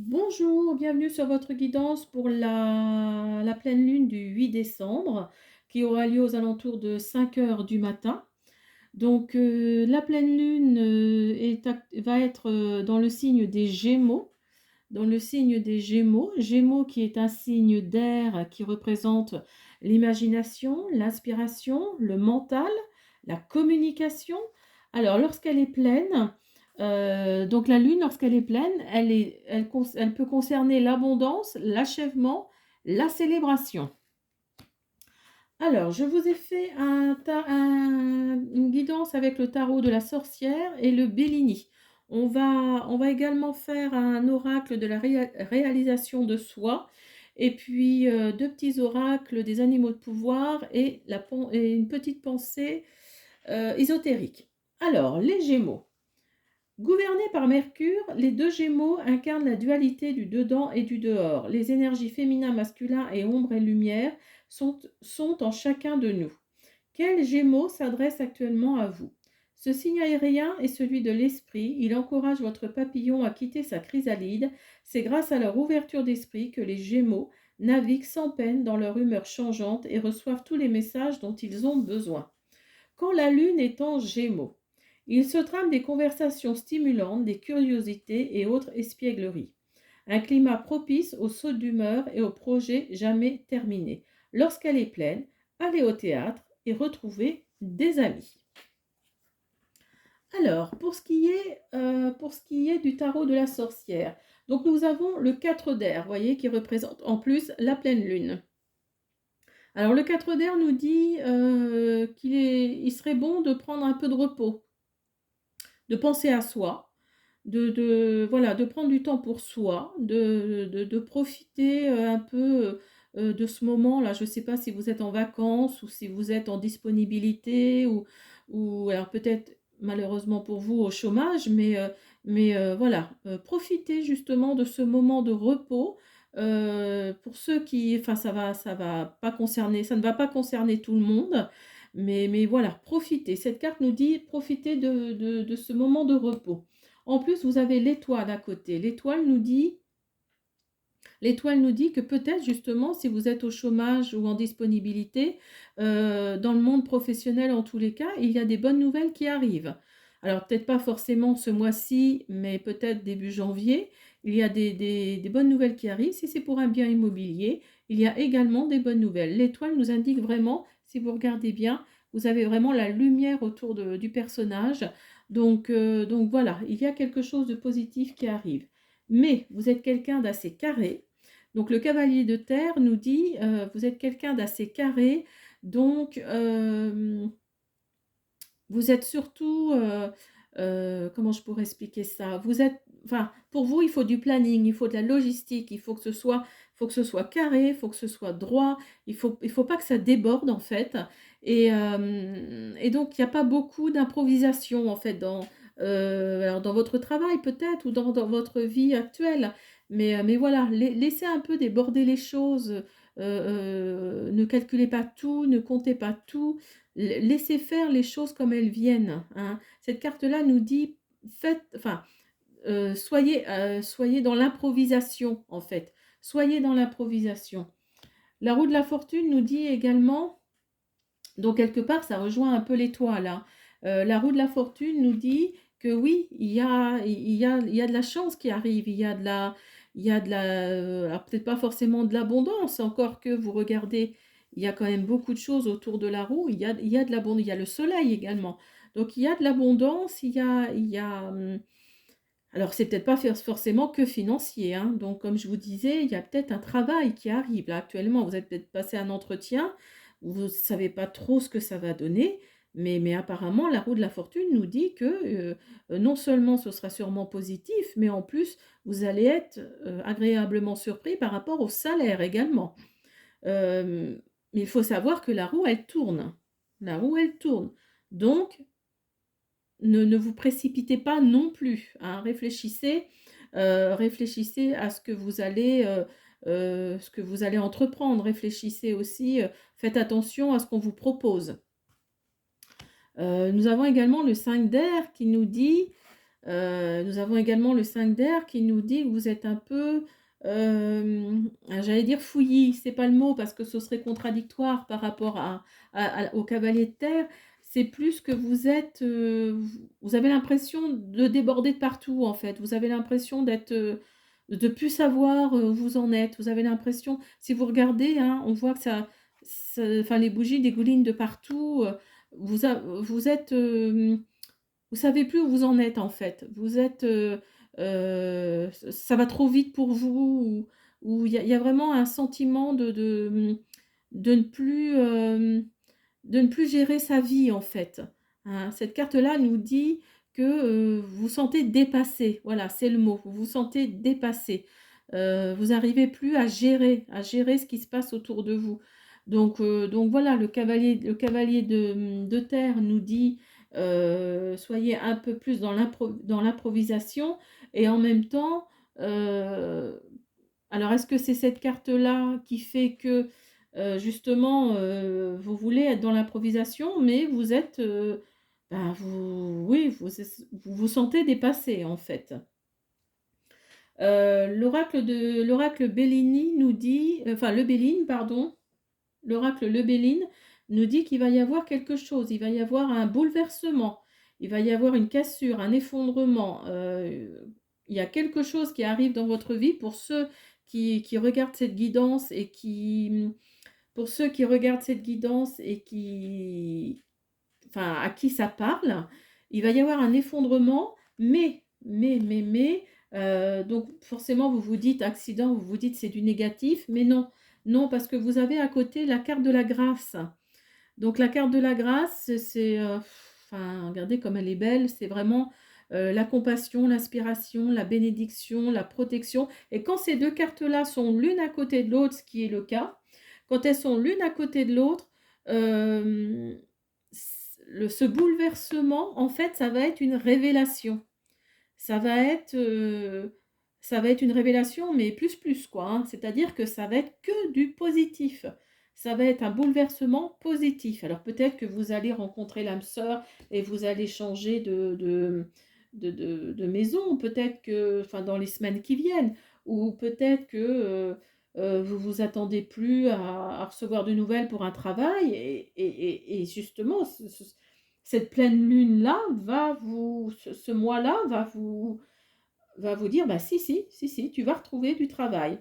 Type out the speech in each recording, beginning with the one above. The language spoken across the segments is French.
Bonjour, bienvenue sur votre guidance pour la pleine lune du 8 décembre qui aura lieu aux alentours de 5 heures du matin. Donc la pleine lune va être dans le signe des Gémeaux, dans le signe des Gémeaux, Gémeaux qui est un signe d'air qui représente l'imagination, l'inspiration, le mental, la communication. Alors lorsqu'elle est pleine, donc la lune lorsqu'elle est pleine, elle peut concerner l'abondance, l'achèvement, la célébration. Alors, je vous ai fait une guidance avec le tarot de la sorcière et le Bellini. On va également faire un oracle de la réalisation de soi, et puis deux petits oracles des animaux de pouvoir et une petite pensée ésotérique. Alors, les Gémeaux. Gouvernés par Mercure, les deux Gémeaux incarnent la dualité du dedans et du dehors. Les énergies féminin, masculin et ombre et lumière sont en chacun de nous. Quel Gémeaux s'adresse actuellement à vous? Ce signe aérien est celui de l'esprit. Il encourage votre papillon à quitter sa chrysalide. C'est grâce à leur ouverture d'esprit que les Gémeaux naviguent sans peine dans leur humeur changeante et reçoivent tous les messages dont ils ont besoin. Quand la lune est en Gémeaux, il se trame des conversations stimulantes, des curiosités et autres espiègleries. Un climat propice aux sautes d'humeur et aux projets jamais terminés. Lorsqu'elle est pleine, allez au théâtre et retrouvez des amis. Alors, pour ce qui est du tarot de la sorcière, donc nous avons le 4 d'air, voyez, qui représente en plus la pleine lune. Alors le 4 d'air nous dit il serait bon de prendre un peu de repos, de penser à soi, voilà, de prendre du temps pour soi, de profiter un peu de ce moment-là. Je ne sais pas si vous êtes en vacances ou si vous êtes en disponibilité ou alors peut-être malheureusement pour vous au chômage, mais voilà, profitez justement de ce moment de repos. Pour ceux qui, enfin ça va pas concerner, ça ne va pas concerner tout le monde, mais voilà, profitez. Cette carte nous dit profitez de ce moment de repos. En plus, vous avez l'étoile à côté. L'étoile nous dit que peut-être justement, si vous êtes au chômage ou en disponibilité, dans le monde professionnel en tous les cas, il y a des bonnes nouvelles qui arrivent. Alors peut-être pas forcément ce mois-ci, mais peut-être début janvier, il y a des bonnes nouvelles qui arrivent. Si c'est pour un bien immobilier, il y a également des bonnes nouvelles. L'étoile nous indique vraiment, si vous regardez bien, vous avez vraiment la lumière autour du personnage. Donc voilà, il y a quelque chose de positif qui arrive. Mais vous êtes quelqu'un d'assez carré. Donc le cavalier de terre nous dit, vous êtes quelqu'un d'assez carré, donc vous êtes surtout, comment je pourrais expliquer ça? Enfin, pour vous, il faut du planning, il faut de la logistique, faut que ce soit carré, il faut que ce soit droit, il faut pas que ça déborde en fait et donc il y a pas beaucoup d'improvisation en fait alors dans votre travail peut-être ou dans votre vie actuelle, mais voilà, laissez un peu déborder les choses, ne calculez pas tout, ne comptez pas tout. Laissez faire les choses comme elles viennent, hein. Cette carte-là nous dit soyez dans l'improvisation en fait. Soyez dans l'improvisation. La roue de la fortune nous dit également, donc quelque part ça rejoint un peu l'étoile, hein. La roue de la fortune nous dit que oui, il y a de la chance qui arrive, il y a de la, alors peut-être pas forcément de l'abondance, encore que vous regardez, il y a quand même beaucoup de choses autour de la roue, il y a de l'abondance, il y a le soleil également. Donc il y a de l'abondance, alors c'est peut-être pas forcément que financier, hein. Donc comme je vous disais, il y a peut-être un travail qui arrive là actuellement. Vous êtes peut-être passé un entretien, vous ne savez pas trop ce que ça va donner, mais apparemment la roue de la fortune nous dit que non seulement ce sera sûrement positif, mais en plus vous allez être agréablement surpris par rapport au salaire également. Mais il faut savoir que la roue elle tourne. La roue elle tourne. Donc ne vous précipitez pas non plus, hein. Réfléchissez à ce que vous allez entreprendre. Réfléchissez aussi, faites attention à ce qu'on vous propose. Nous avons également le 5 d'air qui nous dit, Nous avons également le 5 d'air qui nous dit que vous êtes un peu, j'allais dire fouillis, c'est pas le mot parce que ce serait contradictoire par rapport au cavalier de terre. C'est plus que vous êtes, vous avez l'impression de déborder de partout en fait. Vous avez l'impression d'être, de plus savoir, où vous en êtes. Vous avez l'impression si vous regardez, hein, on voit que enfin les bougies dégoulinent de partout, vous êtes, vous savez plus où vous en êtes en fait. Vous êtes, ça va trop vite pour vous ou il y a vraiment un sentiment de ne plus, de ne plus gérer sa vie en fait, hein. Cette carte-là nous dit que, vous vous sentez dépassé, voilà, c'est le mot. Vous vous sentez dépassé. Vous arrivez plus à gérer ce qui se passe autour de vous. Donc voilà, le cavalier de terre nous dit, soyez un peu plus dans l'improvisation et en même temps, heu, alors est-ce que c'est cette carte-là qui fait que, justement, vous voulez être dans l'improvisation, mais vous êtes, bah, oui, vous vous sentez dépassé, en fait. L'oracle Bellini nous dit, enfin le Béline, pardon, l'oracle Le Béline nous dit qu'il va y avoir quelque chose, il va y avoir un bouleversement, il va y avoir une cassure, un effondrement, il y a quelque chose qui arrive dans votre vie pour ceux qui regardent cette guidance et pour ceux qui regardent cette guidance et enfin, à qui ça parle, il va y avoir un effondrement, donc forcément vous vous dites accident, vous vous dites c'est du négatif, mais non, non parce que vous avez à côté la carte de la grâce. Donc la carte de la grâce, c'est, enfin regardez comme elle est belle, c'est vraiment, la compassion, l'inspiration, la bénédiction, la protection et quand ces 2 cartes-là sont l'une à côté de l'autre, ce qui est le cas, quand elles sont l'une à côté de l'autre, hem, ce bouleversement, en fait, ça va être une révélation. Ça va être, ça va être une révélation, mais plus, plus quoi, hein. C'est-à-dire que ça va être que du positif. Ça va être un bouleversement positif. Alors peut-être que vous allez rencontrer l'âme sœur et vous allez changer de maison, peut-être que enfin dans les semaines qui viennent ou peut-être que, vous vous attendez plus à recevoir de nouvelles pour un travail et justement cette pleine lune-là ce mois-là va vous dire: «Bah si, si, si, si, tu vas retrouver du travail».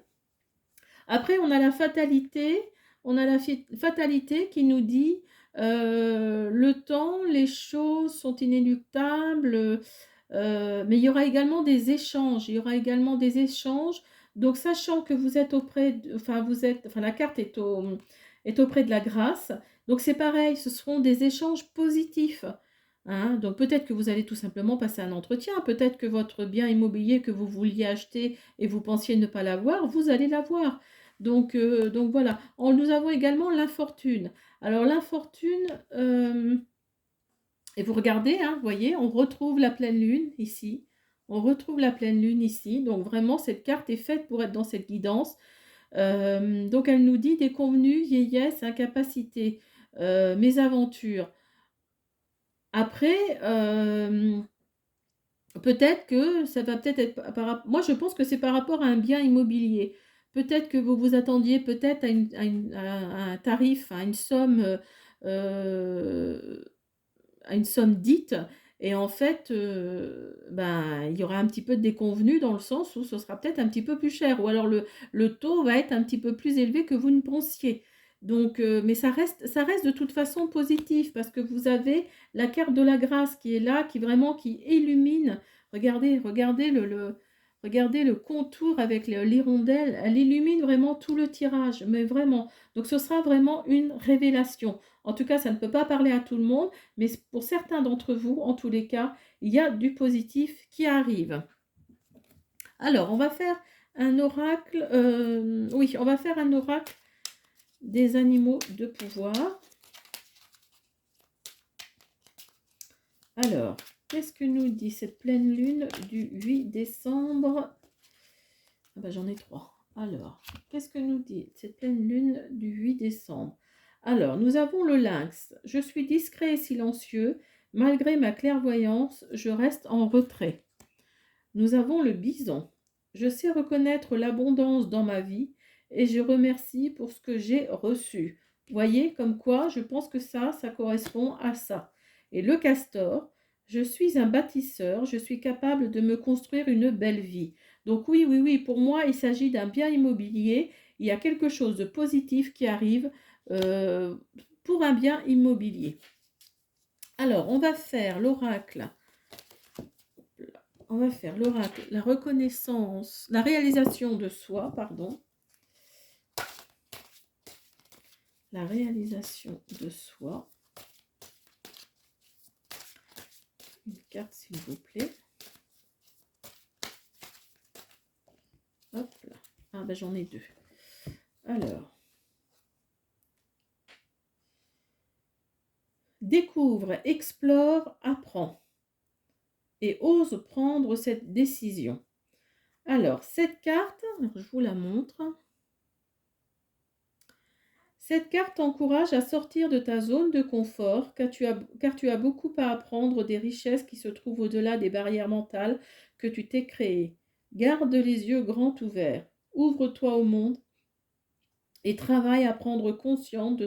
Après on a la fatalité qui nous dit, le temps, les choses sont inéluctables, mais il y aura également des échanges, il y aura également des échanges. Donc sachant que vous êtes auprès de enfin vous êtes enfin la carte est auprès de la grâce, donc c'est pareil, ce seront des échanges positifs, hein. Donc peut-être que vous allez tout simplement passer un entretien, peut-être que votre bien immobilier que vous vouliez acheter et vous pensiez ne pas l'avoir, vous allez l'avoir. Donc voilà. Nous avons également l'infortune. Alors l'infortune, et vous regardez, hein, vous voyez, on retrouve la pleine lune ici. On retrouve la pleine lune ici. Donc vraiment, cette carte est faite pour être dans cette guidance. Donc elle nous dit déconvenus, vieillesse, incapacité, mésaventures. Après, peut-être que ça va peut-être être moi je pense que c'est par rapport à un bien immobilier. Peut-être que vous vous attendiez peut-être à un tarif, à une somme, heu, à une somme dite et en fait, ben, il y aura un petit peu de déconvenue dans le sens où ce sera peut-être un petit peu plus cher ou alors le taux va être un petit peu plus élevé que vous ne pensiez. Donc mais ça reste de toute façon positif parce que vous avez la carte de la grâce qui est là, qui illumine. Regardez le contour avec l'hirondelle, elle illumine vraiment tout le tirage, mais vraiment. Donc ce sera vraiment une révélation. En tout cas, ça ne peut pas parler à tout le monde, mais pour certains d'entre vous, en tous les cas, il y a du positif qui arrive. Alors, on va faire un oracle, oui, on va faire un oracle des animaux de pouvoir. Alors, qu'est-ce que nous dit cette pleine lune du 8 décembre? Ah bah, j'en ai 3. Alors, qu'est-ce que nous dit cette pleine lune du 8 décembre? Alors, nous avons le lynx. Je suis discret et silencieux. Malgré ma clairvoyance, je reste en retrait. Nous avons le bison. Je sais reconnaître l'abondance dans ma vie et je remercie pour ce que j'ai reçu. Voyez, comme quoi, je pense que ça correspond à ça. Et le castor, je suis un bâtisseur, je suis capable de me construire une belle vie. Donc oui, oui, oui, pour moi, il s'agit d'un bien immobilier. Il y a quelque chose de positif qui arrive euh, pour un bien immobilier. Alors, on va faire l'oracle. On va faire l'oracle, la reconnaissance, la réalisation de soi, pardon. La réalisation de soi. Une carte, s'il vous plaît. Hop là. Ah ben j'en ai deux. Alors. Découvre, explore, apprends. Et ose prendre cette décision. Alors, cette carte, je vous la montre. Cette carte t'encourage à sortir de ta zone de confort car tu as beaucoup à apprendre des richesses qui se trouvent au-delà des barrières mentales que tu t'es créées. Garde les yeux grands ouverts, ouvre-toi au monde et travaille à prendre conscience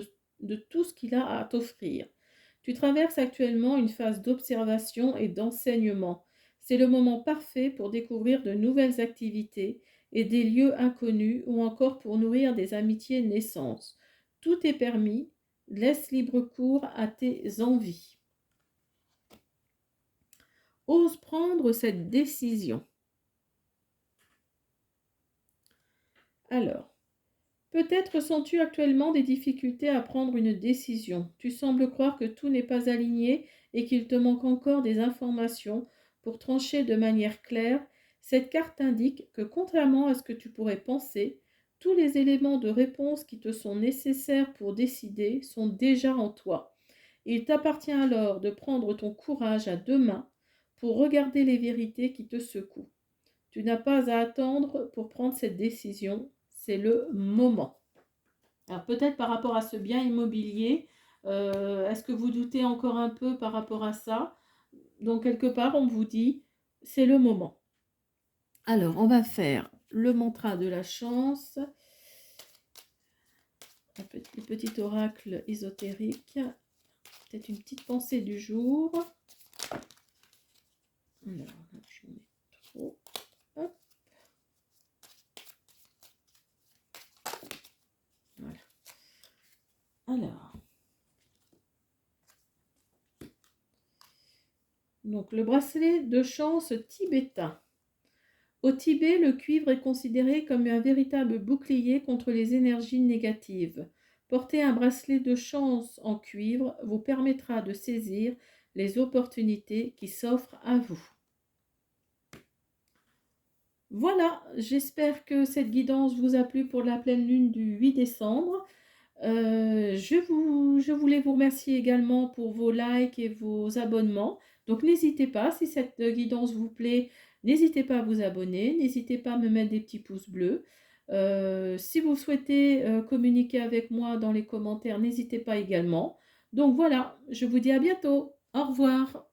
de tout ce qu'il a à t'offrir. Tu traverses actuellement une phase d'observation et d'enseignement. C'est le moment parfait pour découvrir de nouvelles activités et des lieux inconnus ou encore pour nourrir des amitiés naissantes. Tout est permis, laisse libre cours à tes envies. Ose prendre cette décision. Alors, peut-être ressens-tu actuellement des difficultés à prendre une décision. Tu sembles croire que tout n'est pas aligné et qu'il te manque encore des informations pour trancher de manière claire. Cette carte indique que contrairement à ce que tu pourrais penser, tous les éléments de réponse qui te sont nécessaires pour décider sont déjà en toi. Il t'appartient alors de prendre ton courage à deux mains pour regarder les vérités qui te secouent. Tu n'as pas à attendre pour prendre cette décision, c'est le moment. Alors peut-être par rapport à ce bien immobilier, est-ce que vous doutez encore un peu par rapport à ça? Donc quelque part, on vous dit, c'est le moment. Alors, on va faire le mantra de la chance, le petit oracle ésotérique, peut-être une petite pensée du jour. Alors, là, j'en ai trop. Hop. Voilà. Alors. Donc, le bracelet de chance tibétain. Au Tibet, le cuivre est considéré comme un véritable bouclier contre les énergies négatives. Porter un bracelet de chance en cuivre vous permettra de saisir les opportunités qui s'offrent à vous. Voilà, j'espère que cette guidance vous a plu pour la pleine lune du 8 décembre. Je voulais vous remercier également pour vos likes et vos abonnements. Donc n'hésitez pas, si cette guidance vous plaît, n'hésitez pas à vous abonner, n'hésitez pas à me mettre des petits pouces bleus. Si vous souhaitez communiquer avec moi dans les commentaires, n'hésitez pas également. Donc voilà, je vous dis à bientôt. Au revoir.